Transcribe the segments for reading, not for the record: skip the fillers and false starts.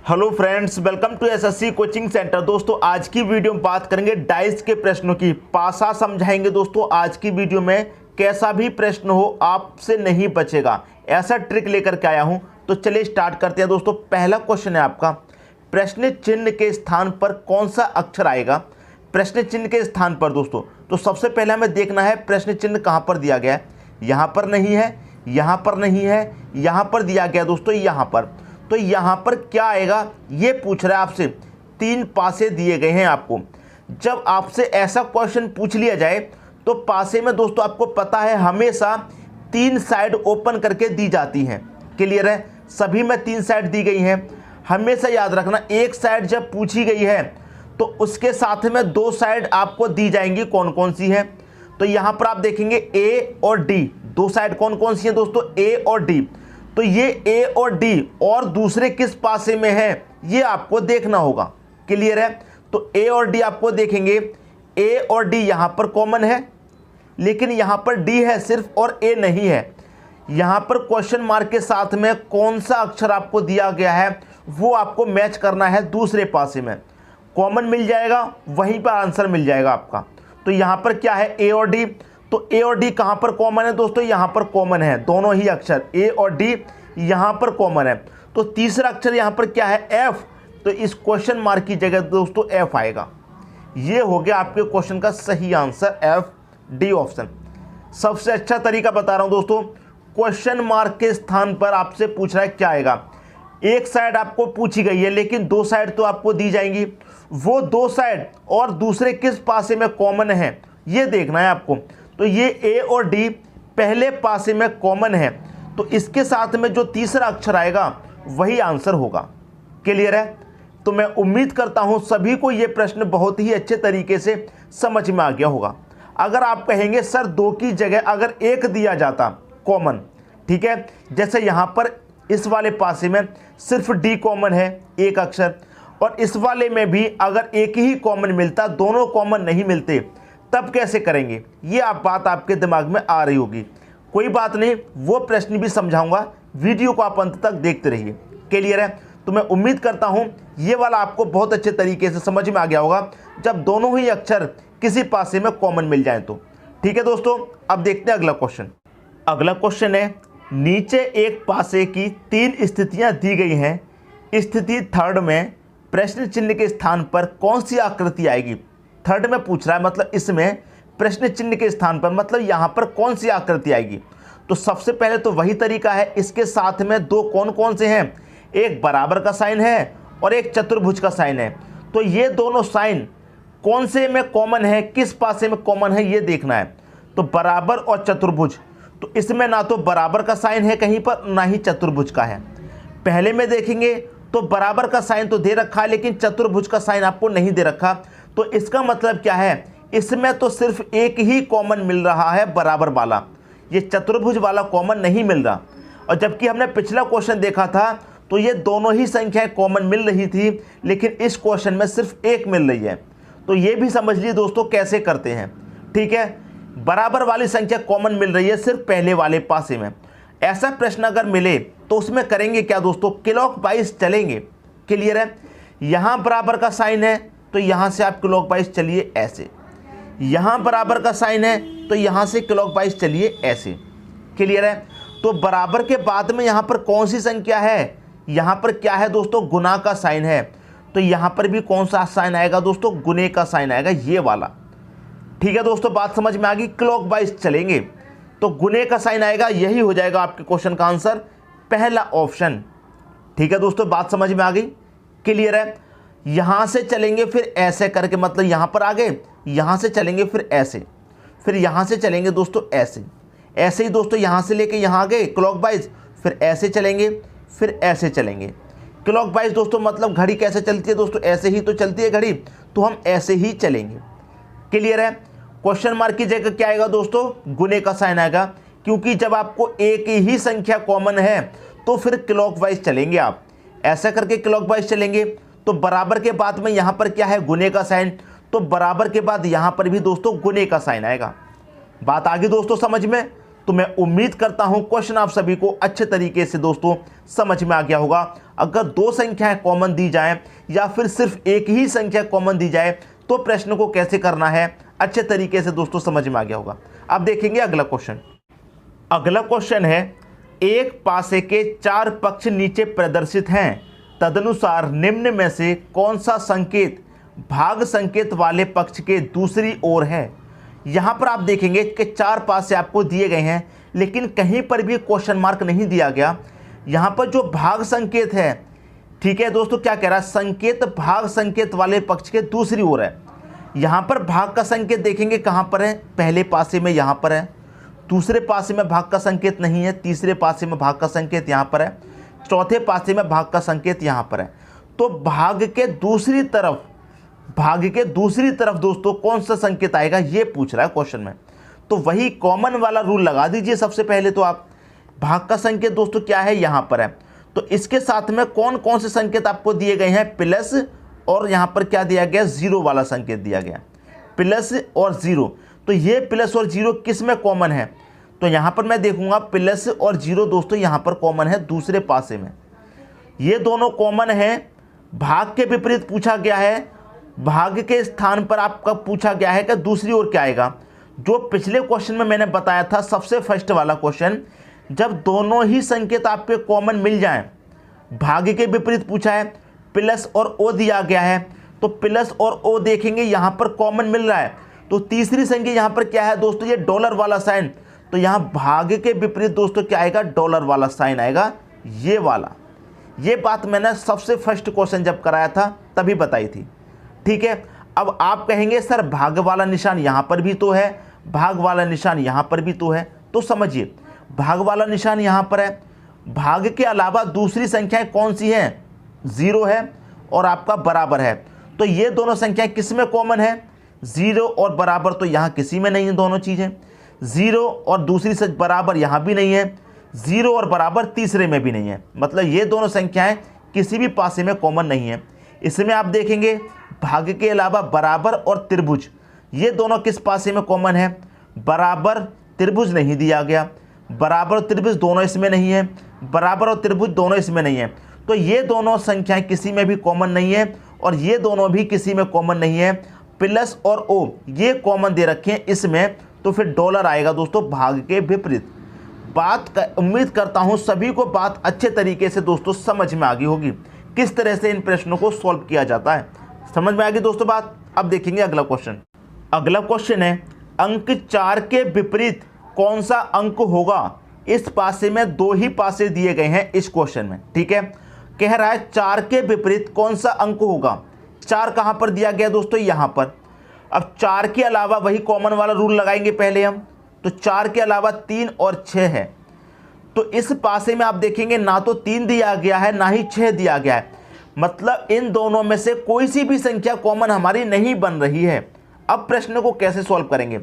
Hello friends, welcome to SSC coaching centre. दोस्तों आज की वीडियो में बात करेंगे डाइस के प्रश्नों की। पासा समझाएंगे दोस्तों। आज की वीडियो में कैसा भी प्रश्न हो आपसे नहीं बचेगा, ऐसा ट्रिक लेकर के आया हूं। तो चलिए स्टार्ट करते हैं दोस्तों। पहला क्वेश्चन है आपका, प्रश्न चिन्ह के स्थान पर कौन सा अक्षर आएगा। प्रश्न चिन्ह के स्थान पर दोस्तों, तो सबसे पहले हमें देखना है प्रश्न चिन्ह कहाँ पर दिया गया है। यहाँ पर नहीं है, यहाँ पर नहीं है, यहाँ पर दिया गया दोस्तों, यहाँ पर। तो यहाँ पर क्या आएगा ये पूछ रहा है आपसे। तीन पासे दिए गए हैं आपको। जब आपसे ऐसा क्वेश्चन पूछ लिया जाए तो पासे में दोस्तों आपको पता है हमेशा तीन साइड ओपन करके दी जाती हैं। क्लियर है, सभी में तीन साइड दी गई हैं। हमेशा याद रखना, एक साइड जब पूछी गई है तो उसके साथ में दो साइड आपको दी जाएंगी। कौन कौन सी है, तो यहाँ पर आप देखेंगे ए और डी। दो साइड कौन कौन सी है दोस्तों, ए और डी। तो ये ए और डी और दूसरे किस पासे में है ये आपको देखना होगा। क्लियर है, तो ए और डी आपको देखेंगे। ए और डी यहाँ पर कॉमन है, लेकिन यहाँ पर डी है सिर्फ और ए नहीं है। यहाँ पर क्वेश्चन मार्क के साथ में कौन सा अक्षर आपको दिया गया है वो आपको मैच करना है दूसरे पासे में। कॉमन मिल जाएगा, वहीं पर आंसर मिल जाएगा आपका। तो यहाँ पर क्या है, ए और डी। तो ए और डी कहाँ पर कॉमन है दोस्तों, यहाँ पर कॉमन है। दोनों ही अक्षर ए और डी यहाँ पर कॉमन है। तो तीसरा अक्षर यहाँ पर क्या है, एफ। तो इस क्वेश्चन मार्क की जगह दोस्तों एफ आएगा। ये हो गया आपके क्वेश्चन का सही आंसर, एफ डी ऑप्शन। सबसे अच्छा तरीका बता रहा हूँ दोस्तों। क्वेश्चन मार्क के स्थान पर आपसे पूछ रहा है क्या आएगा। एक साइड आपको पूछी गई है, लेकिन दो साइड तो आपको दी जाएंगी। वो दो साइड और दूसरे किस पासे में कॉमन है ये देखना है आपको। तो ये ए और डी पहले पासे में कॉमन है, तो इसके साथ में जो तीसरा अक्षर आएगा वही आंसर होगा। क्लियर है, तो मैं उम्मीद करता हूं सभी को ये प्रश्न बहुत ही अच्छे तरीके से समझ में आ गया होगा। अगर आप कहेंगे सर दो की जगह अगर एक दिया जाता कॉमन, ठीक है, जैसे यहां पर इस वाले पासे में सिर्फ डी कॉमन है एक अक्षर, और इस वाले में भी अगर एक ही कॉमन मिलता, दोनों कॉमन नहीं मिलते, तब कैसे करेंगे, ये आप बात आपके दिमाग में आ रही होगी। कोई बात नहीं, वो प्रश्न भी समझाऊंगा, वीडियो को आप अंत तक देखते रहिए। क्लियर है, तो मैं उम्मीद करता हूं ये वाला आपको बहुत अच्छे तरीके से समझ में आ गया होगा, जब दोनों ही अक्षर किसी पासे में कॉमन मिल जाएं तो। ठीक है दोस्तों, अब देखते हैं अगला क्वेश्चन। अगला क्वेश्चन है, नीचे एक पासे की तीन स्थितियां दी गई हैं। स्थिति थर्ड में प्रश्न चिन्ह के स्थान पर कौन सी आकृति आएगी। थर्ड में पूछ रहा है, मतलब इसमें प्रश्न चिन्ह के स्थान पर मतलब यहाँ पर कौन सी आकृति आएगी। तो सबसे पहले तो वही तरीका है, इसके साथ में दो कौन कौन से हैं, एक बराबर का साइन है और एक चतुर्भुज का साइन है। तो ये दोनों साइन कौन से में कॉमन है, किस पासे में कॉमन है ये देखना है। तो बराबर और चतुर्भुज, तो इसमें ना तो बराबर का साइन है कहीं पर, ना ही चतुर्भुज का है। पहले में देखेंगे तो बराबर का साइन तो दे रखा है, लेकिन चतुर्भुज का साइन आपको नहीं दे रखा। तो इसका मतलब क्या है, इसमें तो सिर्फ एक ही कॉमन मिल रहा है, बराबर वाला। ये चतुर्भुज वाला कॉमन नहीं मिल रहा। और जबकि हमने पिछला क्वेश्चन देखा था तो ये दोनों ही संख्याएं कॉमन मिल रही थी, लेकिन इस क्वेश्चन में सिर्फ एक मिल रही है। तो ये भी समझ लीजिए दोस्तों कैसे करते हैं। ठीक है, बराबर वाली संख्या कॉमन मिल रही है सिर्फ पहले वाले पासे में। ऐसा प्रश्न अगर मिले तो उसमें करेंगे क्या दोस्तों, क्लॉकवाइज चलेंगे। क्लियर है, यहाँ बराबर का साइन है तो यहाँ से आप क्लॉकवाइज चलिए ऐसे, यहाँ बराबर का साइन है तो यहाँ से क्लॉकवाइज चलिए ऐसे। क्लियर है, तो बराबर के बाद में यहाँ पर कौन सी संख्या है, यहाँ पर क्या है दोस्तों, गुना का साइन है। तो यहाँ पर भी कौन सा साइन आएगा दोस्तों, गुने का साइन आएगा, ये वाला। ठीक है दोस्तों, बात समझ में आ गई। क्लॉकवाइज चलेंगे तो गुने का साइन आएगा, यही हो जाएगा आपके क्वेश्चन का आंसर, पहला ऑप्शन। ठीक है दोस्तों, बात समझ में आ गई। क्लियर है, यहाँ से चलेंगे फिर ऐसे करके, मतलब यहाँ पर आ गए, यहाँ से चलेंगे फिर ऐसे, फिर यहाँ से चलेंगे दोस्तों ऐसे, ऐसे ही दोस्तों यहाँ से लेके यहाँ आ गए क्लॉकवाइज, फिर ऐसे चलेंगे, फिर ऐसे चलेंगे क्लॉकवाइज। दोस्तों मतलब घड़ी कैसे चलती है दोस्तों, ऐसे ही तो चलती है घड़ी, तो हम ऐसे ही चलेंगे। क्लियर है, क्वेश्चन मार्क की जगह क्या आएगा दोस्तों, गुने का साइन आएगा, क्योंकि जब आपको एक ही संख्या कॉमन है तो फिर क्लॉकवाइज चलेंगे आप, ऐसा करके क्लॉकवाइज चलेंगे। तो बराबर के बाद में यहाँ पर क्या है, गुने का साइन, तो बराबर के बाद यहाँ पर भी दोस्तों गुने का साइन आएगा। बात आ गई दोस्तों समझ में। तो तो मैं उम्मीद करता हूं क्वेश्चन आप सभी को अच्छे तरीके से दोस्तों समझ में आ गया होगा। अगर दो संख्याएं कॉमन दी जाएं या फिर सिर्फ एक ही संख्या कॉमन दी जाए तो प्रश्न को कैसे करना है अच्छे तरीके से दोस्तों समझ में आ गया होगा। अब देखेंगे अगला क्वेश्चन। अगला क्वेश्चन है, एक पासे के 4 पक्ष नीचे प्रदर्शित हैं, तदनुसार निम्न में से कौन सा संकेत भाग संकेत वाले पक्ष के दूसरी ओर है। यहां पर आप देखेंगे कि 4 पासे आपको दिए गए हैं, लेकिन कहीं पर भी क्वेश्चन मार्क नहीं दिया गया। यहां पर जो भाग संकेत है, ठीक है दोस्तों, क्या कह रहा है, संकेत भाग संकेत वाले पक्ष के दूसरी ओर है। यहां पर भाग का संकेत देखेंगे कहां पर है, पहले पासे में यहां पर है, दूसरे पासे में भाग का संकेत नहीं है, तीसरे पासे में भाग का संकेत यहां पर है, चौथे पासे में भाग का संकेत यहां पर है। तो भाग के दूसरी तरफ दोस्तों कौन सा संकेत आएगा ये पूछ रहा है क्वेश्चन में। तो वही कॉमन वाला रूल लगा दीजिए सबसे पहले। तो आप भाग का संकेत दोस्तों क्या है, यहां पर है, तो इसके साथ में कौन कौन से संकेत आपको दिए गए हैं, प्लस और यहां पर क्या दिया गया, जीरो वाला संकेत दिया गया, प्लस और जीरो। तो ये प्लस और जीरो किस में कॉमन है, तो यहां पर मैं देखूंगा प्लस और जीरो दोस्तों यहां पर कॉमन है दूसरे पासे में, ये दोनों कॉमन है। भाग के विपरीत पूछा गया है, भाग के स्थान पर आपका पूछा गया है कि दूसरी ओर क्या आएगा। जो पिछले क्वेश्चन में मैंने बताया था सबसे फर्स्ट वाला क्वेश्चन, जब दोनों ही संकेत आपके कॉमन मिल जाएं, भाग के विपरीत पूछा है, प्लस और ओ दिया गया है, तो प्लस और ओ देखेंगे यहां पर कॉमन मिल रहा है, तो तीसरी संख्या यहां पर क्या है दोस्तों, ये डॉलर वाला साइन, तो यहां भाग के विपरीत दोस्तों क्या आएगा, डॉलर वाला साइन आएगा, ये वाला। ये बात मैंने सबसे फर्स्ट क्वेश्चन जब कराया था तभी बताई थी, ठीक है। अब आप कहेंगे सर भाग वाला निशान यहां पर भी तो है, भाग वाला निशान यहां पर भी तो है, तो समझिए भाग वाला निशान यहां पर है, भाग के अलावा दूसरी संख्याएं कौन सी हैं, जीरो है और आपका बराबर है। तो ये दोनों संख्याएं किस में कॉमन है, जीरो और बराबर, तो यहां किसी में नहीं है दोनों चीजें, जीरो और दूसरी से बराबर यहां भी नहीं है, जीरो और बराबर तीसरे में भी नहीं है, मतलब ये दोनों संख्याएं किसी भी पासे में कॉमन नहीं है। इसमें आप देखेंगे भाग के अलावा बराबर और त्रिभुज, ये दोनों किस पासे में कॉमन है, बराबर त्रिभुज नहीं दिया गया, बराबर और त्रिभुज दोनों इसमें नहीं है, बराबर और त्रिभुज दोनों इसमें नहीं है, तो ये दोनों संख्याएं किसी में भी कॉमन नहीं है और ये दोनों भी किसी में कॉमन नहीं है। प्लस और ओ ये कॉमन दे रखे हैं इसमें, तो फिर डॉलर आएगा दोस्तों भाग के विपरीत। उम्मीद करता हूं सभी को बात अच्छे तरीके से दोस्तों समझ में आ गई होगी, किस तरह से इन प्रश्नों को सॉल्व किया जाता है। समझ में आ गई दोस्तों बात। अब देखेंगे अगला क्वेश्चन। अगला क्वेश्चन है, अंक 4 के विपरीत कौन सा अंक होगा। इस पासे में दो ही पासे दिए गए हैं इस क्वेश्चन में, ठीक है। कह रहा है 4 के विपरीत कौन सा अंक होगा। 4 कहां पर दिया गया दोस्तों, यहां पर। अब 4 के अलावा वही कॉमन वाला रूल लगाएंगे पहले हम, तो 4 के अलावा 3 और 6 है, तो इस पासे में आप देखेंगे ना तो 3 दिया गया है ना ही 6 दिया गया है, मतलब इन दोनों में से कोई सी भी संख्या कॉमन हमारी नहीं बन रही है। अब प्रश्न को कैसे सॉल्व करेंगे,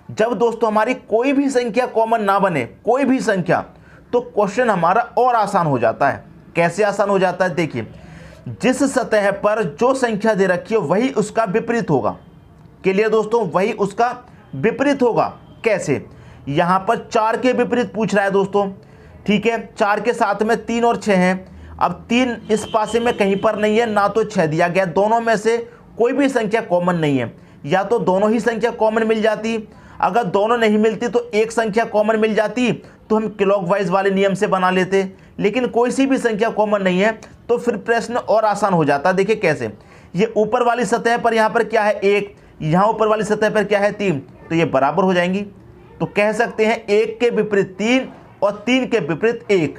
जब दोस्तों हमारी कोई भी संख्या कॉमन ना बने, कोई भी संख्या, तो क्वेश्चन हमारा और आसान हो जाता है। कैसे आसान हो जाता है, देखिए, जिस सतह पर जो संख्या दे रखी है वही उसका विपरीत होगा। क्लियर दोस्तों, वही उसका विपरीत होगा। कैसे, यहां पर 4 के विपरीत पूछ रहा है दोस्तों, ठीक है। 4 के साथ में 3 और 6 हैं, अब 3 इस पासे में कहीं पर नहीं है, ना तो 6 दिया गया, दोनों में से कोई भी संख्या कॉमन नहीं है। या तो दोनों ही संख्या कॉमन मिल जाती, अगर दोनों नहीं मिलती तो एक संख्या कॉमन मिल जाती, तो हम क्लॉकवाइज वाले नियम से बना लेते, लेकिन कोई सी भी संख्या कॉमन नहीं है, तो फिर प्रश्न और आसान हो जाता। देखिए कैसे, ये ऊपर वाली सतह पर यहाँ पर क्या है 1, यहाँ ऊपर वाली सतह पर क्या है 3, तो ये बराबर हो जाएंगी। तो कह सकते हैं 1 के विपरीत 3 और 3 के विपरीत 1।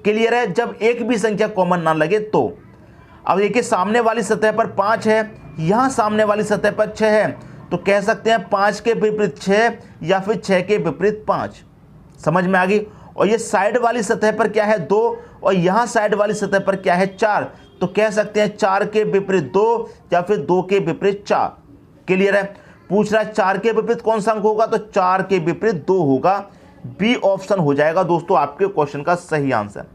क्लियर है, जब एक भी संख्या कॉमन ना लगे तो। अब देखिए सामने वाली सतह पर 5 है, यहाँ सामने वाली सतह पर 6 है, तो कह सकते हैं 5 के विपरीत 6 या फिर 6 के विपरीत 5। समझ में आ गई। और ये साइड वाली सतह पर क्या है 2 और यहाँ साइड वाली सतह पर क्या है 4, तो कह सकते हैं 4 के विपरीत 2 या फिर 2 के विपरीत 4। क्लियर है, पूछ रहा है 4 के विपरीत कौन सा अंक होगा, तो 4 के विपरीत 2 होगा। बी ऑप्शन हो जाएगा दोस्तों आपके क्वेश्चन का सही आंसर।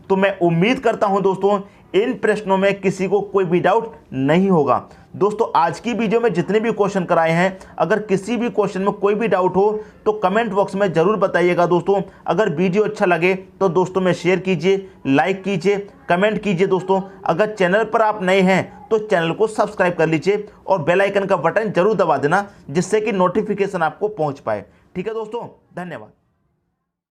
तो मैं उम्मीद करता हूं दोस्तों इन प्रश्नों में किसी को कोई भी डाउट नहीं होगा। दोस्तों आज की वीडियो में जितने भी क्वेश्चन कराए हैं, अगर किसी भी क्वेश्चन में कोई भी डाउट हो तो कमेंट बॉक्स में जरूर बताइएगा। दोस्तों अगर वीडियो अच्छा लगे तो दोस्तों में शेयर कीजिए, लाइक कीजिए, कमेंट कीजिए। दोस्तों अगर चैनल पर आप नए हैं तो चैनल को सब्सक्राइब कर लीजिए और बेल आइकन का बटन जरूर दबा देना, जिससे कि नोटिफिकेशन आपको पहुंच पाए। ठीक है दोस्तों, धन्यवाद।